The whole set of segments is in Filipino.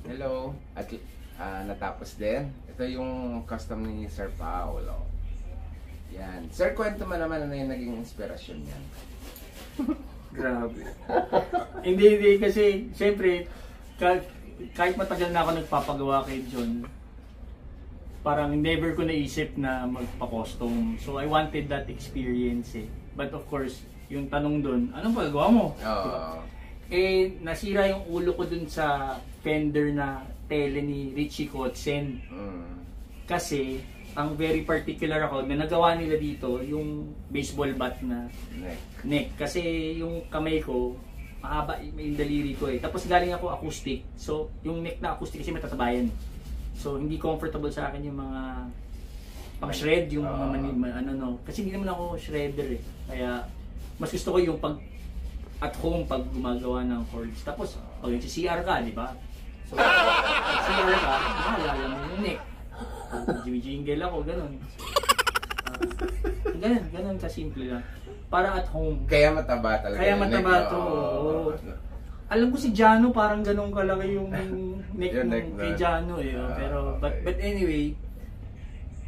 Hello. At natapos din. Ito yung custom ni Sir Paolo. Yan. Sir, kwento mo naman ano yung naging inspirasyon niyan. Grabe. Hindi kasi, siyempre, kahit matagal na ako nagpapagawa kay John, parang never ko naisip na magpa-custom. So, I wanted that experience eh. But of course, yung tanong dun, anong pagagawa mo? Eh, nasira yung ulo ko dun sa fender na tele ni Richie Kotzen. Kasi, ang very particular ako, na nagawa nila dito, yung baseball bat na neck. Kasi yung kamay ko, mahaba yung daliri ko eh. Tapos galing ako acoustic. So, yung neck na acoustic kasi matatabayan. So, hindi comfortable sa akin yung mga pang-shred, yung mga Kasi hindi naman ako shredder eh. Kaya, mas gusto ko yung pag at home pag gumagawa ng chords. Tapos, pag nag-CR ka, di ba? So, pag CR ka, mahalala mo yung neck. Jingle ako, ganun. Ganun kasimple lang. Para at home. Kaya mataba talaga. Kaya mataba to. Alam ko si Jano parang ganun kalaki yung neck ng kay Jano eh. Pero, but anyway,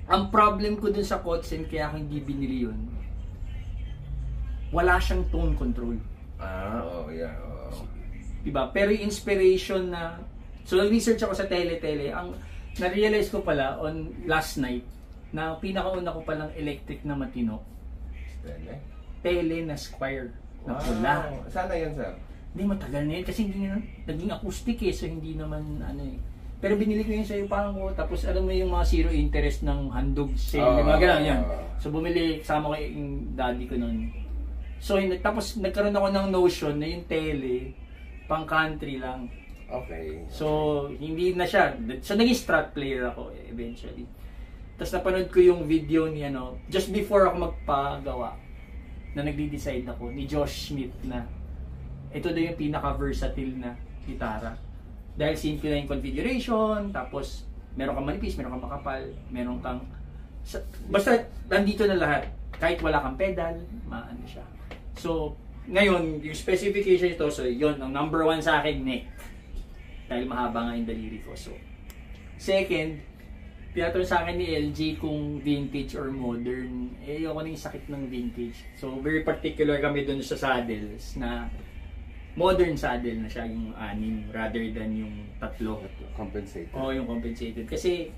ang problem ko dun sa Kotzen, kaya ako hindi binili yun, wala siyang tone control. Diba? Pero yung inspiration na, so nag-research ako sa tele-tele, ang na-realize ko pala on last night, na pinakauna ko palang electric na matino, tele na Squire na pula. Sana yun, sir? Hindi, matagal na yun kasi hindi na, naging acoustic eh, so hindi naman ano eh. Pero binili ko yun sa iyo parang ko, tapos alam mo yung mga zero interest ng handog sale, mga gano'n yan. So bumili, kasama ko yung daddy ko noon. So tapos nagkaroon ako ng notion na yung tele, pang country lang. Okay. So hindi na siya, so naging strat player ako eventually. Tapos napanood ko yung video ni just before ako magpagawa, na nagde-decide ako, ni Josh Smith na ito daw yung pinaka-versatile na gitara. Dahil simple na yung configuration, tapos meron kang manipis, meron kang makapal, meron kang... Basta nandito na lahat. Kahit wala kang pedal, maano siya. So, ngayon, yung specification ito, so yun, ang number 1 sa akin, neck. Dahil mahaba nga yung daliri ko. So, second, tinatanong sa akin ni LG kung vintage or modern. Eh, ako na yung sakit ng vintage. So, very particular kami dun sa saddles na modern saddle na siya, yung 6 rather than yung 3. Compensated. Oo, yung compensated. Kasi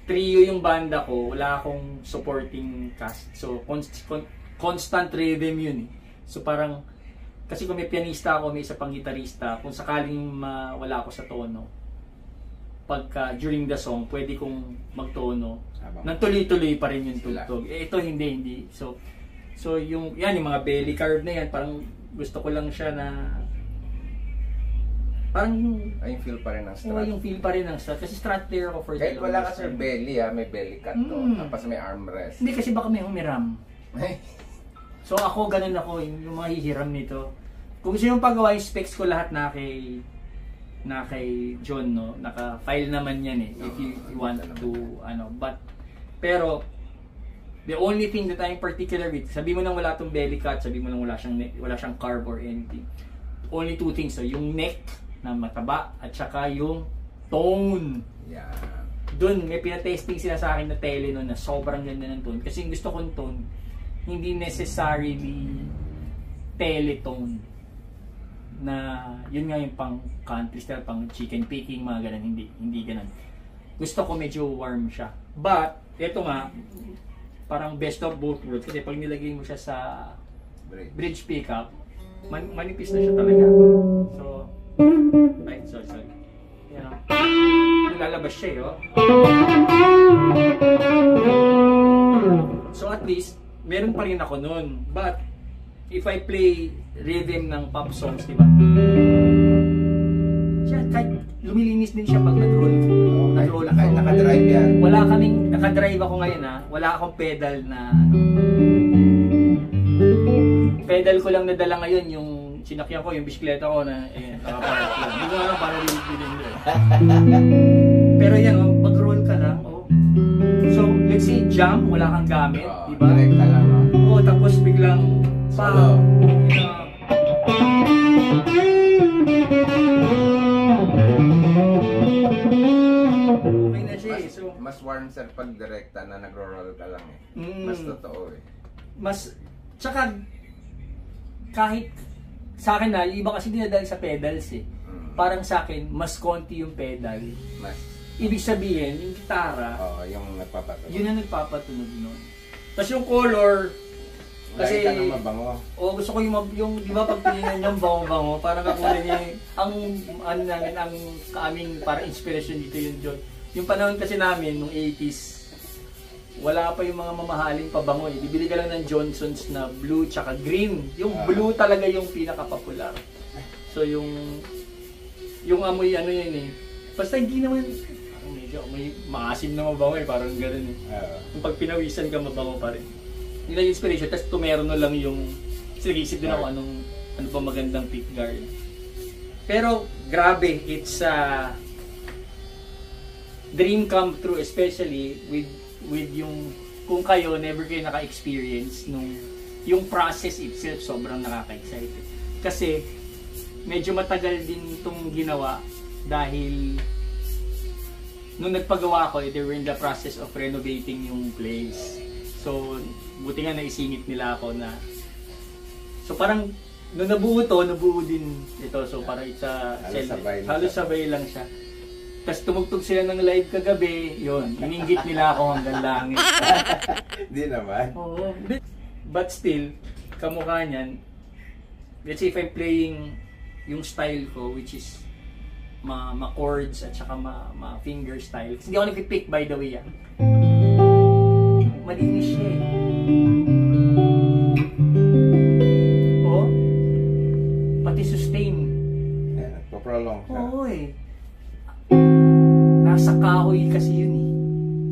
trio yung banda ko, wala akong supporting cast. So constant rhythm yun eh. So parang, kasi kung may pianista ako, may isa pang gitarista, kung sakaling wala ako sa tono, pagka during the song, pwede kong magtono, nang tuloy-tuloy pa rin yung tugtog. Eh, ito hindi. So yung mga belly carve na yan, parang gusto ko lang siya na parang yung feel pa rin ng strat. Yung feel pa rin ng strat. Kasi strat player ako for kahit wala ka sa belly may belly cut to. Tapos may armrest. Hindi kasi baka may humiram. So ako, ganun ako, yung mga hihiram nito. Kung gusto yung paggawa yung specs ko lahat na kay John, no? Naka-file naman yan eh. If you want to, pero the only thing that I'm particular with, sabi mo nang wala tong belly cut, sabi mo nang wala siyang carve or anything. Only 2 things, so yung neck na mataba at saka yung tone. Yeah. Doon may pinatesting sila sa akin na tele noon na sobrang ganda ng tone. Kasi yung gusto kong tone, hindi necessarily tele-tone. Na yun nga yung pang country style, pang chicken picking, mga ganun. Hindi ganun. Gusto ko medyo warm siya. But, eto nga, parang best of both worlds kasi pag nilagay mo siya sa bridge pickup, manipis na siya talaga. So, sorry. Yan. Lalabas siya eh, oh. So at least, meron pa rin ako nun. But, if I play rhythm ng pop songs, diba? Siya, kahit lumilinis din siya pag nag-roll. Naka-drive yan. Naka-drive ako ngayon ha. Wala akong pedal na pedal ko lang nadala ngayon, yung sinakyan ko, yung bisikleta ko na nakapark lang. Hindi ko alam para bilhin doon. Pero yan, pag-roll ka lang, so let's say jam, wala kang gamit, diba? Direkta lang, tapos biglang solo. parang sir, pag direkta na nagro-roll ka lang eh. Mas totoo eh. Tsaka, kahit sa akin na, iba kasi dinadali sa pedals eh. Parang sa akin, mas konti yung pedal. Ibig sabihin, yung gitara, yung nagpapatunog. yun ang nagpapatunog nun. Tapos yung color, kasi, ka ng mabango. Gusto ko yung di ba pag tinignan yung bango-bango, parang kakulay niya ang aming para inspiration dito yung John. Yung panahon kasi namin, nung 80s, wala pa yung mga mamahaling pabango eh. Bibili ka lang ng Johnson's na blue tsaka green. Yung blue talaga yung pinaka-popular. So yung amoy ano yun eh. Basta hindi naman, medyo may maasim na mabango eh, parang gano'n eh. Yung pag pinawisan ka, mabango pa rin. Yun lang yung inspiration, tapos tumerono lang yung nag-iisip din ako ano ba magandang pick guard. Pero grabe, it's a dream come true, especially with yung kung kayo never kayo naka-experience nung yung process itself sobrang nakaka-excite. Kasi medyo matagal din itong ginawa dahil nung nagpagawa ko, they were in the process of renovating yung place. So, buti nga naisingit nila ako na so parang nung nabuo din ito. So parang halos sabay lang siya. Tapos tumugtog sila ng live kagabi, yun, ininggit nila ako hanggang langit. Di naman. Oo. But still, kamukha niyan, let's say if I'm playing yung style ko, which is ma-chords at saka ma-finger style. Kasi hindi ako nag-pick by the way. Malinis siya eh. Oh, pati sustain. Paprolong siya. Oo eh. Nasa kahoy kasi yun eh.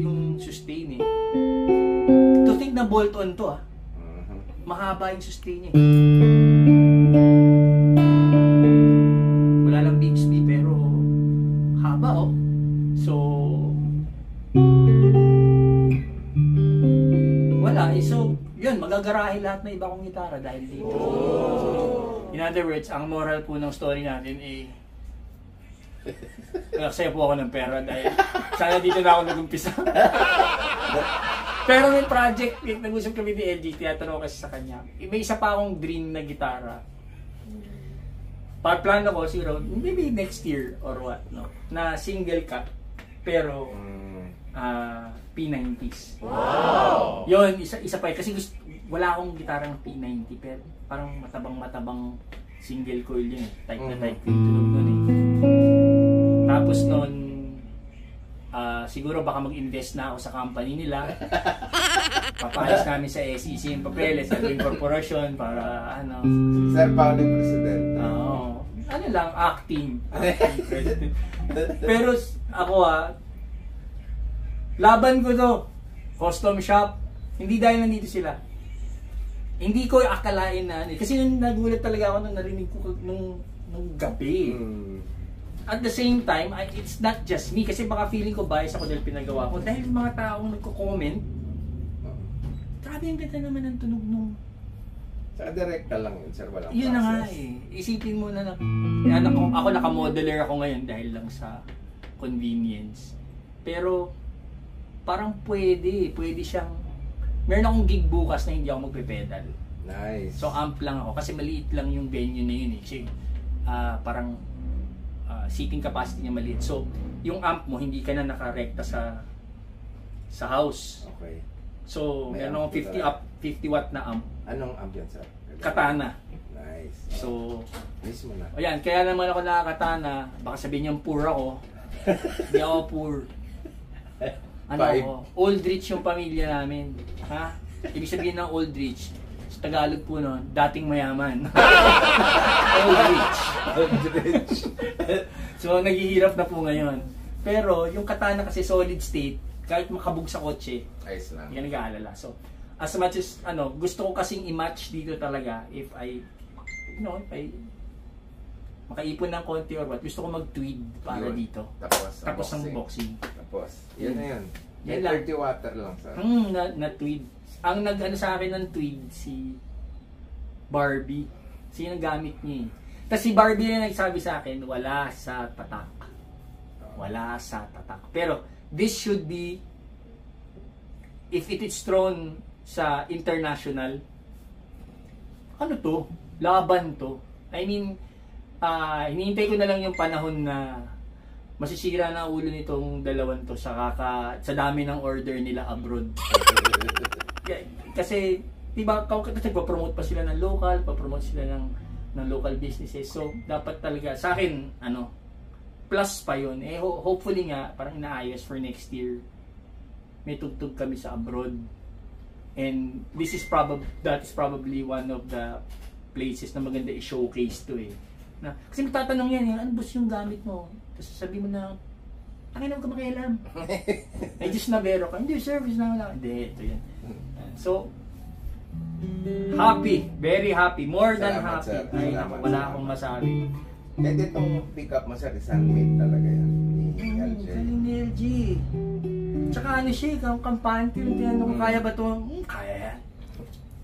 Yung sustain eh. To think na bolt on to ah. Mahaba yung sustain niya eh. Wala lang Bixby pero haba oh. So so, yun, magagarahe lahat na iba kong gitara dahil dito. In other words, ang moral po ng story natin ay nagsaya po ako ng pera dahil sana dito na ako nag-umpisa. Pero may project, nag-usap kami ni LG, tinatanong kasi sa kanya, may isa pa akong dream na gitara. Plano ko siguro, maybe next year or what, no? Na single cut, pero P90s. Wow! Yun, isa pa kasi wala akong gitarang P90 pero parang matabang single coil yun eh. Type na type yung tunog nun eh. Tapos nun, siguro baka mag-invest na ako sa company nila. Papayos namin sa SEC yung papeles, sa corporation para ano. Sir Paul yung president. Oo. Ano lang, acting president. Pero ako laban ko to, custom shop, hindi dahil nandito sila. Hindi ko akalain na, kasi nagulat talaga ako nung narinig ko nung gabi. At the same time, it's not just me, kasi baka feeling ko bias ako dahil pinagawa ko. Dahil mga taong nagko-comment, grabe yung ganda naman ng tunog nung... Saka direkta lang yun, sir, walang yun process. Na nga eh. Isipin mo na ako naka-modeler ako ngayon dahil lang sa convenience. Pero, parang pwede siyang, meron akong gig bukas na hindi ako magpe-pedal. Nice. So amp lang ako kasi maliit lang yung venue na yun eh. Kasi parang seating capacity niya maliit. So yung amp mo hindi ka na nakarekta sa house. Okay. So meron akong 50 watt na amp. Anong amp yan, sir? Katana. Nice. So mismo na. Ayan, kaya naman ako nakakatana. Baka sabihin niyang poor ako. Hindi ako poor. Ano ako? Aldrich yung pamilya namin. Ha? Ibig sabihin ng Aldrich, sa Tagalog po nun, dating mayaman. Aldrich. So, naghihirap na po ngayon. Pero, yung katana kasi solid state, kahit makabog sa kotse, ayos lang. Hindi ka nag-aalala. So, as much as, gusto ko kasing i-match dito talaga, if I makaipon ng konti or what, gusto ko mag-tweed para yun. Dito. Tapos ang boxing. Tapos, yun na yun. Yan lang. 30 water lang, sir. Na-tweed. Ang nag-ano sa akin ng tweed, si Barbie. Kasi yung gamit niya eh. Tapos si Barbie na nagsabi sa akin, wala sa tatak. Wala sa tatak. Pero, this should be if it is thrown sa international, ano to? Laban to. I mean, hinihintay ko na lang yung panahon na masisira na ulo nitong dalawan to sa dami ng order nila abroad. Kasi, diba, kasi papromote pa sila ng local, papromote sila ng local businesses. So, dapat talaga, sa akin, plus pa yun. Hopefully nga, parang inaayos for next year. May tugtog kami sa abroad. And that is probably one of the places na maganda i-showcase to kasi magtatanong yan, ano boss yung gamit mo? Tapos sabi mo na, tangin naman ka makialam. Ay, just Navero ka. Hindi, service na wala. Hindi, ito yan. So, happy. Very happy. More than Salamat, happy. sir. Ay, Salamat, wala sir. akong masabi. Itong pick up mo sir, isang made talaga yan. Ni LJ. Galing ni LG. Tsaka ano siya, kampante. Kaya ba ito? Kaya yan.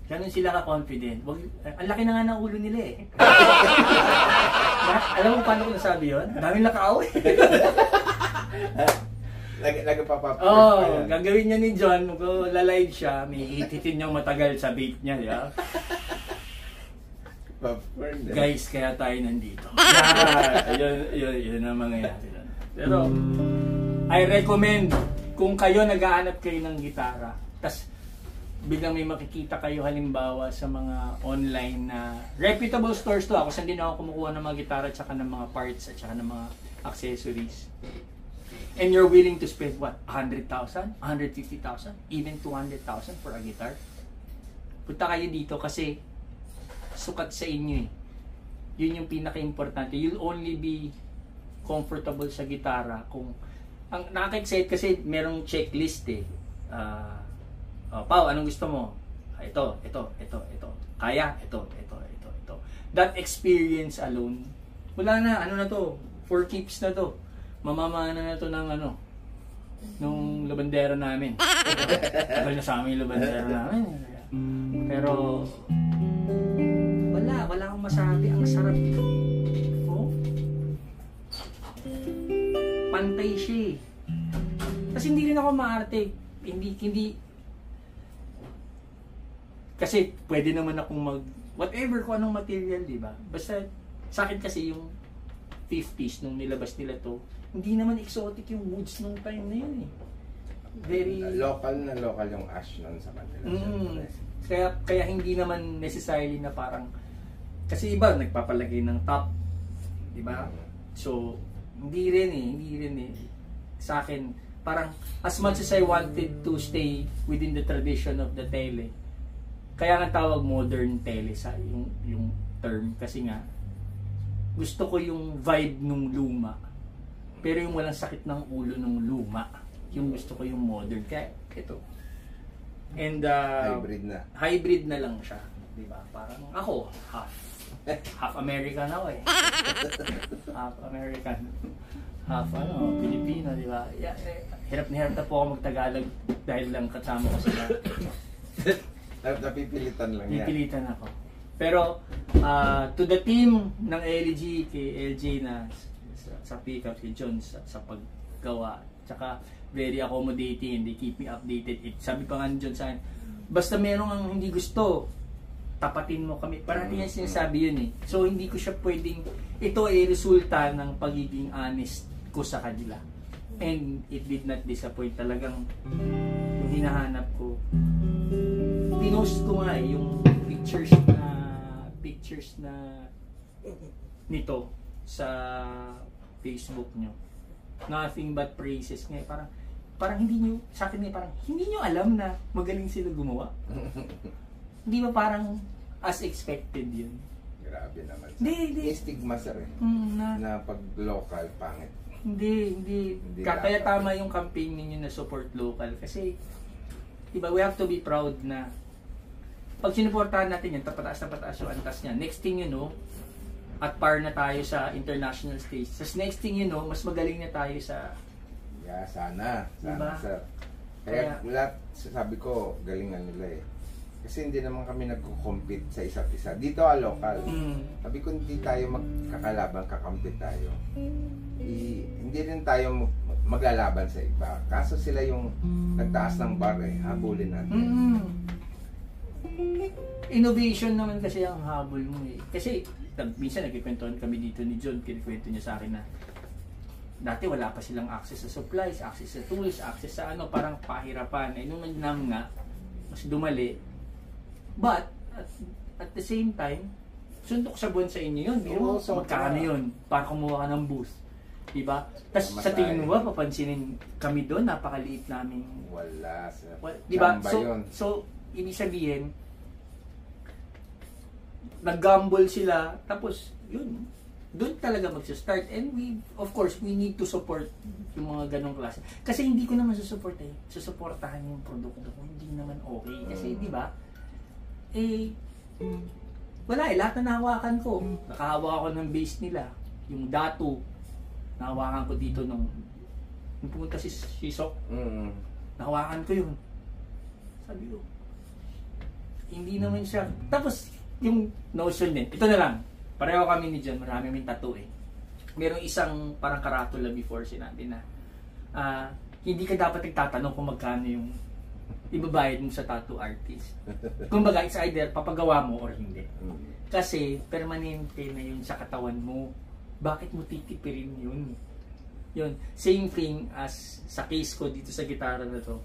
Ganun sila ka-confident. Ang laki na nga ng ulo nila Alam mo paano ko nasabi yun? Daming lakaaw Nagpapaport gagawin niya ni John, magla-live siya, may hititin niyang matagal sa bait niya, di ba? Popcorn. Guys, kaya tayo nandito. Yun ang mangyayari doon. Pero, I recommend, kung kayo naghahanap kayo ng gitara, tas biglang may makikita kayo halimbawa sa mga online na reputable stores to. Ako saan din ako kumukuha ng mga gitara at saka ng mga parts at saka ng mga accessories. And you're willing to spend what? 100,000? 150,000? Even 200,000 for a guitar? Punta kayo dito kasi sukat sa inyo Yun yung pinaka-importante. You'll only be comfortable sa gitara kung ang nakaka-excite kasi merong checklist Pao, anong gusto mo? Ito. Kaya? Ito. That experience alone, wala na, ano na to, for keeps na to. Mamamana na to ng nung labandera namin. Tagal na sa amin yung labandera namin. Pero, wala akong masabi. Ang sarap. Pantay siya Kasi hindi rin ako maarte. Hindi kasi pwede naman akong whatever kung anong material, di ba? Basta sa akin kasi yung 50s nung nilabas nila to, hindi naman exotic yung woods nung time na yun Very local yung ash nun sa kanila. Kaya hindi naman necessarily na parang kasi iba nagpapalagay ng top, di ba? So hindi rin sa akin parang as much as I wanted to stay within the tradition of the tele, kaya nga tawag modern tele sa yung term kasi nga gusto ko yung vibe nung luma pero yung walang sakit ng ulo nung luma, yung gusto ko yung modern. Kaya ito, and hybrid na lang siya, di ba? Parang ako half American ako half American, half Pilipino, di ba? Hirap na hirap na po ako magtagalog dahil lang kasama ko sila. Napipilitan lang yan. Pipilitan ako. Pero, to the team ng LG, kay LJ na sa pickup, si John sa paggawa, tsaka very accommodating, they keep me updated. Sabi pa nga ni John sa akin, basta merong ang hindi gusto, tapatin mo kami. Parati yan sinasabi yun So, hindi ko siya pwedeng, ito ay resulta ng pagiging honest ko sa kanila. And it did not disappoint. Talagang yung hinahanap ko, pinost ko nga yung pictures na nito sa Facebook nyo. Nothing but praises nga. Parang hindi nyo, sa akin parang hindi nyo alam na magaling sila gumawa. Hindi ba parang as expected yun? Grabe naman. Hindi. Stigma sir na pag local pangit. Hindi. Kaya tama yung campaign ninyo na support local kasi diba, we have to be proud na pag sinuportahan natin yan, tapataas yung antas niya. Next thing you know, at par na tayo sa international stage. Sa next thing you know, mas magaling na tayo sa... Sana diba? sir. Kaya lahat, sabi ko, galingan nila Kasi hindi naman kami nagko-compete sa isa't isa. Dito local. Sabi ko hindi tayo magkakalaban, kakampi tayo. Hindi rin tayo maglalaban sa iba. Kaso sila yung nagtaas ng bar habulin natin. Innovation naman kasi ang habol mo eh. Kasi minsan nagkikwentuhan kami dito ni John, kinikwento niya sa akin na dati wala pa silang access sa supplies, access sa tools, access sa parang pahirapan. Nung nagnam nga, mas dumali. But, at the same time, sundok sa buwan sa inyo yun. Oo, so, magkano yun para kumuha ka ng boost. Diba? Tapos sa tingin mo ba, papansinin kami doon, napakaliit namin. Wala. Diba? So, ibig sabihin, nag-gamble sila, tapos yun, doon talaga magsa-start. And of course, we need to support yung mga ganong klase. Kasi hindi ko naman susuportahan yung produkto ko. Hindi naman okay. Kasi di ba, wala lahat na nahawakan ko. Nakahawa ako ng base nila. Yung Datu, nahawakan ko dito nung pumunta si Sok. Nahawakan ko yun. Sabi ko, hindi naman siya. Tapos, yung notion din, ito na lang, pareho kami ni John, marami kaming tattoo eh. Merong isang parang karatula before sinabi na hindi ka dapat nagtatanong kung magkano yung ibabayad mo sa tattoo artist. Kumbaga, it's either papagawa mo or hindi. Kasi permanente na yun sa katawan mo. Bakit mo titipirin yun? Yun. Same thing as sa case ko dito sa gitara na to.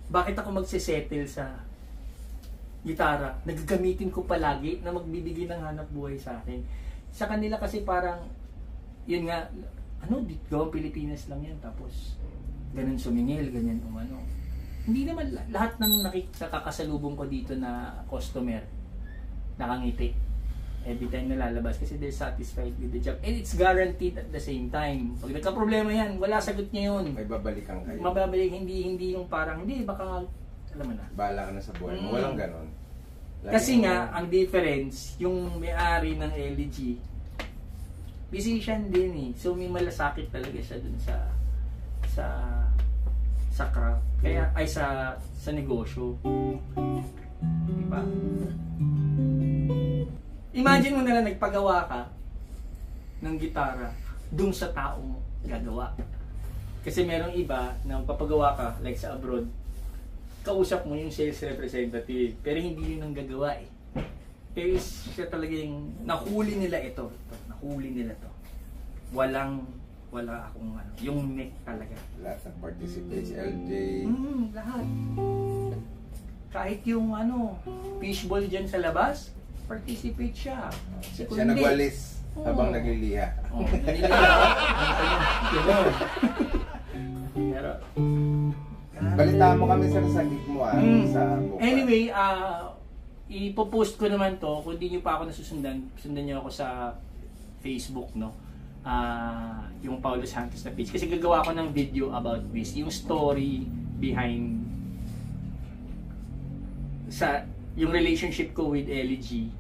Bakit ako magsisettle sa gitara, nagagamitin ko palagi na magbibigay ng hanap buhay sa akin. Sa kanila kasi parang, yun nga, gawang Pilipinas lang yan, tapos ganun sumingil, ganyan umano. Hindi naman lahat ng nakakasalubong ko dito na customer nakangiti every time na lalabas kasi they're satisfied with the job. And it's guaranteed at the same time. Pag nagka-problema yan, wala sagot niya yun. May babalikan kayo. Mababalik, hindi yung parang, hindi, baka alam mo na. Bahala ka na sa buhay mo. Walang ganon. Kasi nga, ang difference, yung may-ari ng LG, musician din eh. So, may malasakit talaga siya dun sa craft. Kaya, ay sa negosyo. Diba? Imagine mo na lang nagpagawa ka ng gitara dun sa taong gagawa. Kasi merong iba na magpapagawa ka, like sa abroad, kausap mo yung sales representative, pero hindi yun ang gagawa eh. Pero siya talaga yung nahuli nila ito. Nahuli nila to. Wala akong yung neck talaga. Lahat ng participants, LJ. Lahat. Kahit yung fishball dyan sa labas, participate siya. Siya nagwalis habang nagliliha. Nagliliha. Pero, balita mo kami sa gig mo sa Bukas. Anyway, ipopost ko naman to. Kung di nyo pa ako nasusundan, sundan nyo ako sa Facebook, no? Yung Paulo Santos na page. Kasi gagawa ko ng video about this. Yung story behind yung relationship ko with LG.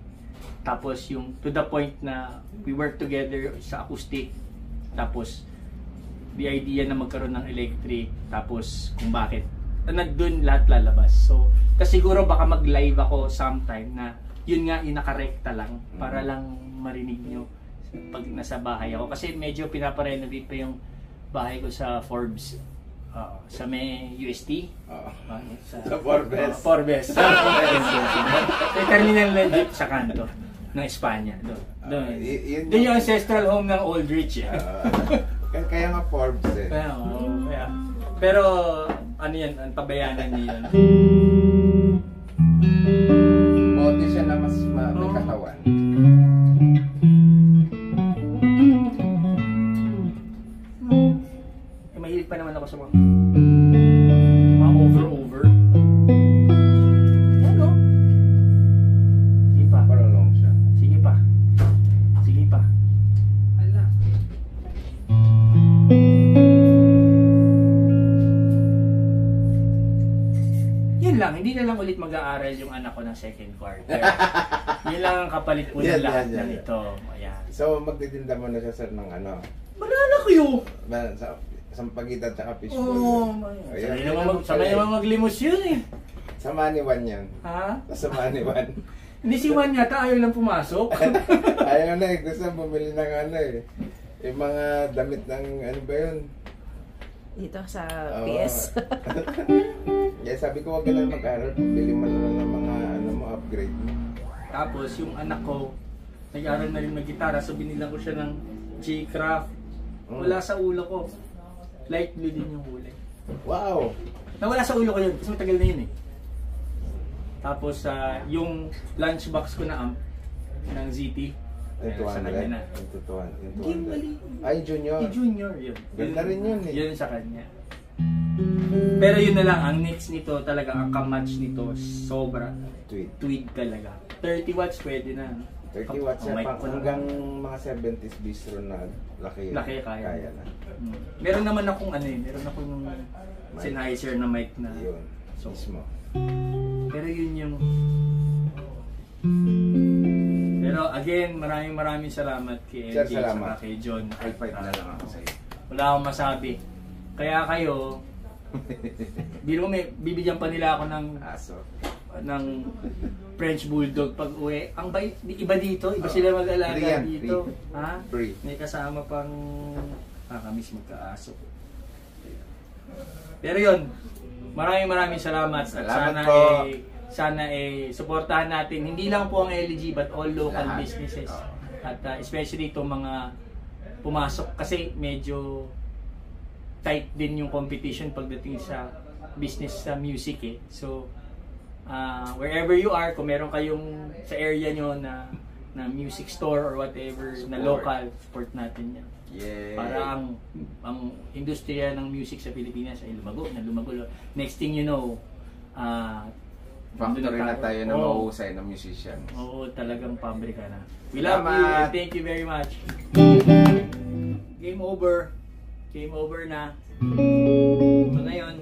Tapos yung to the point na we work together sa acoustic. Tapos the idea na magkaroon ng electric, tapos kung bakit nandun lahat lalabas. So, kasi siguro baka mag-live ako sometime na yun nga yung nakarekta lang para lang marinig nyo pag nasa bahay ako. Kasi medyo pinaparenovate pa yung bahay ko sa Forbes. Sa may UST. Sa Forbes. Forbes. Sa terminal na jeep sa kanto ng Espanya. Doon yung ancestral home ng Aldrich. Kaya nga Forbes eh. Pero ano yan, ang tabayanan niya yun. Bote siya na mas may katawan. Mahilig pa naman ako sa mga over. Ano? Sige pa. Paralong siya. Sige pa. Ala. Yun lang, hindi na lang ulit mag-aaral yung anak ko ng second quarter. Yun lang ang kapalit po ng lahat ng ito. Ayan. So, magtitinda mo na siya sir ng Banana kayo! sa pagitan tsaka fishbowl. Oo. Sanay naman maglimos yun eh. Sa Maniwan yan. Ha? Sa Maniwan. Hindi si Juan yata ayaw lang pumasok. Ayaw na eh. Gusto bumili ng ano eh. Yung mga damit ng ano ba yun? Dito sa Oo. PS. Kaya sabi ko, wag ka na mag-aral. Bili mo na lang ng mga ano mo, upgrade mo. Tapos yung anak ko, nag-aaral na rin mag-gitara, so binilang ko siya ng J-Craft. Wala sa ulo ko. Light blue din yung kulay. Wow! Nawala sa ulo ko yun, kasi matagal na yun eh. Tapos yung lunchbox ko na amp ng ZT, Yung sa kanya na. 200. Game mali. Ay, junior. Yung junior yun. Ganda rin yun eh. Yun sa kanya. Pero yun na lang, ang next nito talaga, ang kamatch nito, sobra. Tweet. Tweed talaga. 30 watts pwede na. 30 watts Ang na mic pang ko na. hanggang mga 70s bistro na laki. Laki kaya. na. Meron naman akong ano eh, meron akong Sennheiser na mic na. Yun. So, Mismo. pero yun yung... Pero again, maraming salamat kay Sir, LJ salamat. at kay John. High five na lang ako sa'yo. Wala akong masabi. Kaya kayo, biro may bibigyan pa nila ako ng French Bulldog pag uwi. Ang bait, iba dito, iba sila mag-alaga Free yan, dito. free. Ha? Free. May kasama pang kamiss magkaaso. Pero yun, maraming salamat. At Salamat po. sana suportahan natin hindi lang po ang LG but all local Lahat. businesses. Oo. At especially itong mga pumasok kasi medyo tight din yung competition pagdating sa business sa music eh. So wherever you are, kung meron kayong sa area nyo na music store or whatever na Support. local, support natin yan. Yeah. Para ang industriya ng music sa Pilipinas ay lumago. Next thing you know, Factory na tayo na Oo. mahusay na musician. Oo, talagang pabrika na. We love you Salamat. and thank you very much. Game over. Game over na. Ito na yun.